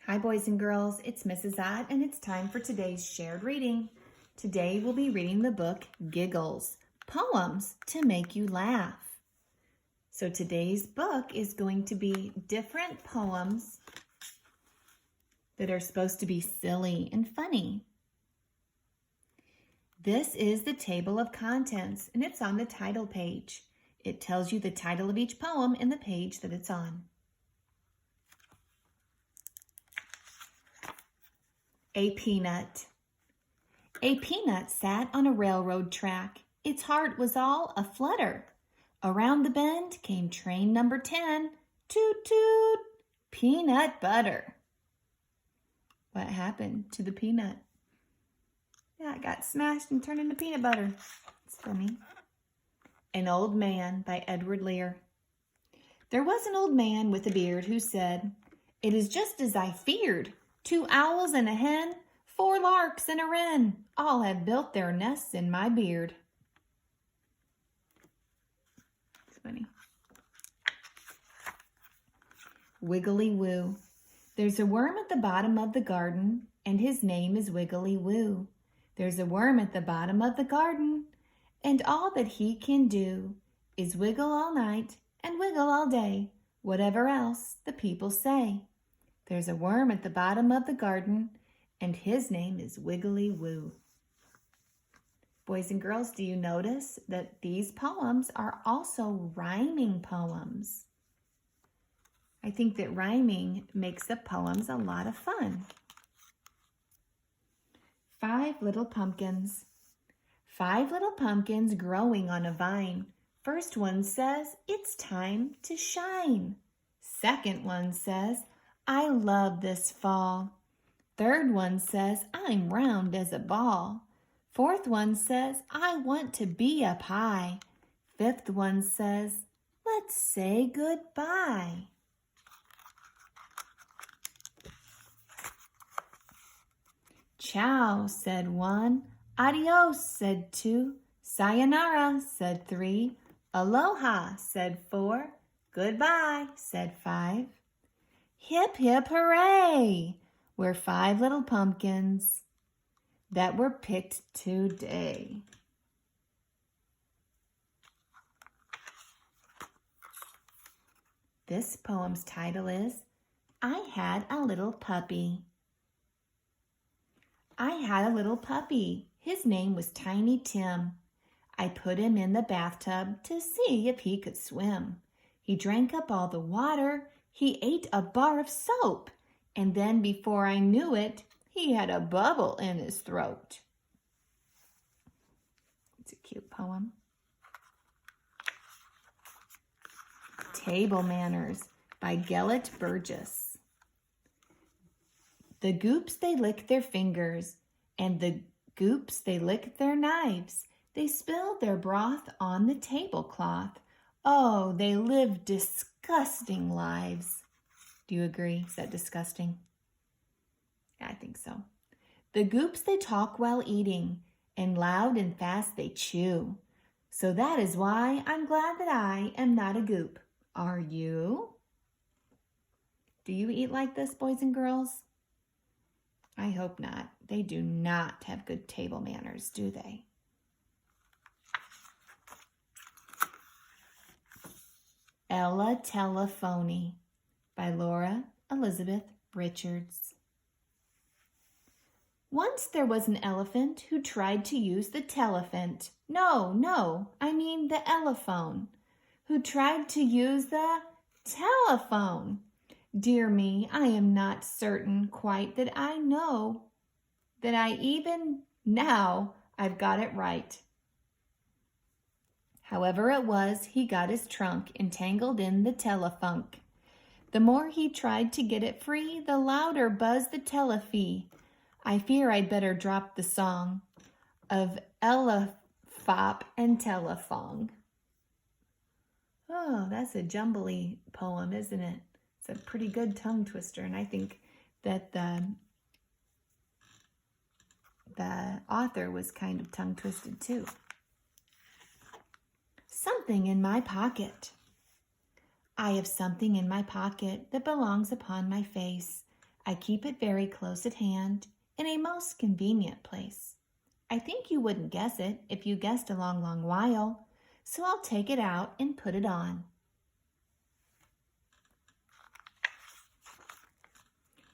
Hi boys and girls, it's Mrs. Ott and it's time for today's shared reading. Today we'll be reading the book Giggles, Poems to Make You Laugh. So today's book is going to be different poems that are supposed to be silly and funny. This is the table of contents and it's on the title page. It tells you the title of each poem and the page that it's on. A peanut. A peanut sat on a railroad track. Its heart was all a-flutter. Around the bend came train number 10. Toot toot, peanut butter. What happened to the peanut? Yeah, it got smashed and turned into peanut butter. It's funny. An Old Man by Edward Lear. There was an old man with a beard who said, "It is just as I feared. 2 owls and a hen, 4 larks and a wren, all have built their nests in my beard." It's funny. Wiggly Woo. There's a worm at the bottom of the garden, and his name is Wiggly Woo. There's a worm at the bottom of the garden, and all that he can do is wiggle all night and wiggle all day, whatever else the people say. There's a worm at the bottom of the garden, and his name is Wiggly Woo. Boys and girls, do you notice that these poems are also rhyming poems? I think that rhyming makes the poems a lot of fun. 5 little pumpkins. 5 little pumpkins growing on a vine. First one says, "It's time to shine." Second one says, "I love this fall." Third one says, "I'm round as a ball." Fourth one says, "I want to be up high." Fifth one says, "Let's say goodbye." "Ciao," said one. "Adios," said 2. "Sayonara," said 3. "Aloha," said 4. "Goodbye," said 5. Hip, hip, hooray! We're 5 little pumpkins that were picked today. This poem's title is, I Had a Little Puppy. I had a little puppy. His name was Tiny Tim. I put him in the bathtub to see if he could swim. He drank up all the water. He ate a bar of soap, and then before I knew it, he had a bubble in his throat. It's a cute poem. Table Manners by Gelett Burgess. The goops, they lick their fingers, and the goops, they lick their knives. They spill their broth on the tablecloth. Oh, they live disgusting lives. Do you agree? Is that disgusting? Yeah, I think so. The goops, they talk while eating, and loud and fast they chew. So that is why I'm glad that I am not a goop. Are you? Do you eat like this, boys and girls? I hope not. They do not have good table manners, do they? Ella Telephony by Laura Elizabeth Richards. Once there was an elephant who tried to use the telephant. No, I mean the elephone. Who tried to use the telephone. Dear me, I am not certain quite that I know that I even now I've got it right. However it was, he got his trunk entangled in the telefunk. The more he tried to get it free, the louder buzzed the telephee. I fear I'd better drop the song of Ella-fop and Telephone. Oh, that's a jumbly poem, isn't it? It's a pretty good tongue twister, and I think that the author was kind of tongue twisted too. Something in my pocket. I have something in my pocket that belongs upon my face. I keep it very close at hand in a most convenient place. I think you wouldn't guess it if you guessed a long, long while, so I'll take it out and put it on.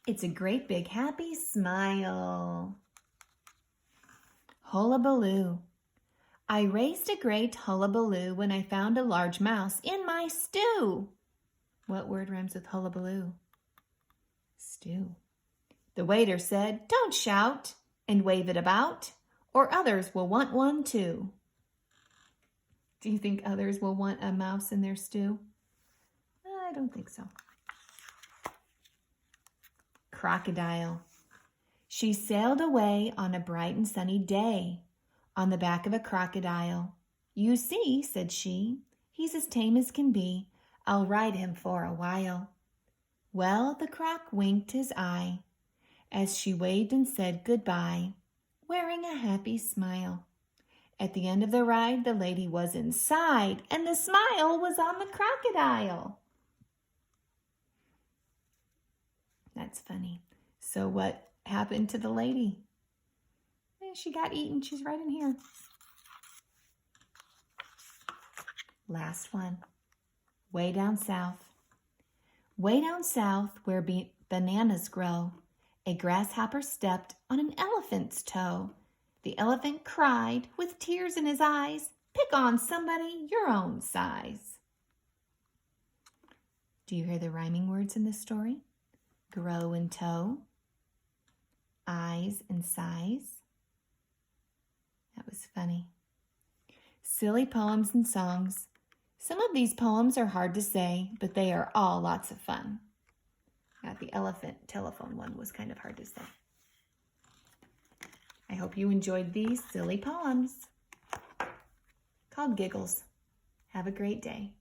It's a great big happy smile. Hula Baloo. I raised a great hullabaloo when I found a large mouse in my stew. What word rhymes with hullabaloo? Stew. The waiter said, "Don't shout and wave it about, or others will want one too." Do you think others will want a mouse in their stew? I don't think so. Crocodile. She sailed away on a bright and sunny day on the back of a crocodile. "You see," said she, "he's as tame as can be. I'll ride him for a while." Well, the croc winked his eye as she waved and said goodbye, wearing a happy smile. At the end of the ride, the lady was inside, and the smile was on the crocodile. That's funny. So what happened to the lady? She got eaten. She's right in here. Last one. Way down south. Way down south where bananas grow, a grasshopper stepped on an elephant's toe. The elephant cried with tears in his eyes, "Pick on somebody your own size." Do you hear the rhyming words in this story? Grow and toe, eyes and size. That was funny. Silly poems and songs. Some of these poems are hard to say, but they are all lots of fun. The elephant telephone one was kind of hard to say. I hope you enjoyed these silly poems called Giggles. Have a great day.